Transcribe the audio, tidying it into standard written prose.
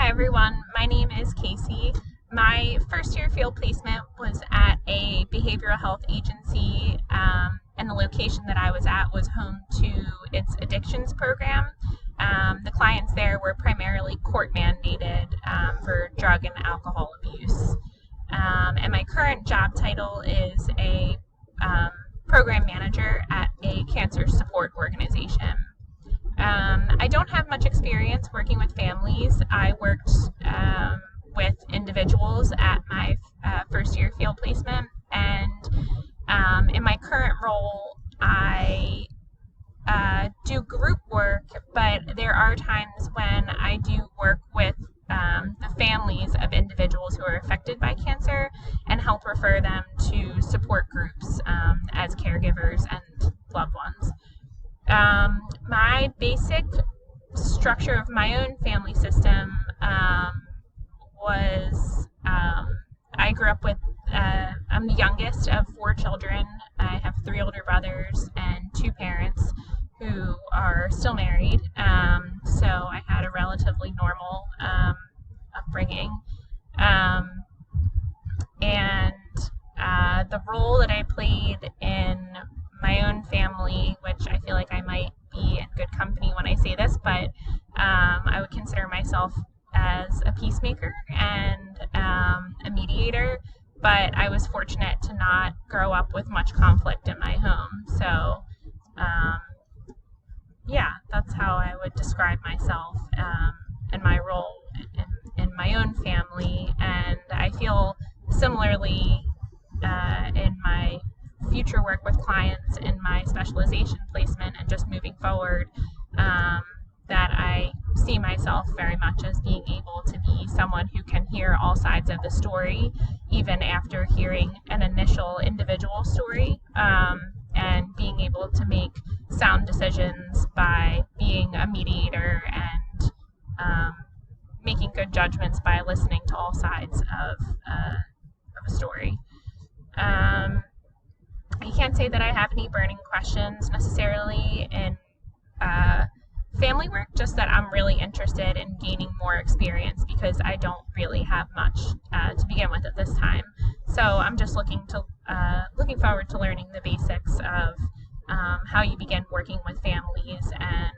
Hi everyone, my name is Casey. My first year field placement was at a behavioral health agency, and the location that I was at was home to its addictions program. The clients there were primarily court mandated for drug and alcohol abuse. And my current job title is a program manager at a cancer support organization. I don't have much experience working with families. I worked with individuals at my first year field placement, and in my current role, I do group work, but there are times when I do work with the families of individuals who are affected by cancer and help refer them to support groups as caregivers and loved ones. My basic structure of my own family system was I grew up with, I'm the youngest of 4 children. I have 3 older brothers and 2 parents who are still married. So I had a relatively normal upbringing. And the role that I played in my own family, which I feel like I might be in good company when I say this, but I would consider myself as a peacemaker and a mediator, but I was fortunate to not grow up with much conflict in my home. So, yeah, that's how I would describe myself and my role in my own family. And I feel similarly in my future work with clients in my specialization placement and just moving forward, that I see myself very much as being able to be someone who can hear all sides of the story, even after hearing an initial individual story, and being able to make sound decisions by being a mediator and making good judgments by listening to all sides of a story. I can't say that I have any burning questions necessarily in family work, just that I'm really interested in gaining more experience because I don't really have much to begin with at this time. So I'm just looking forward to learning the basics of how you begin working with families and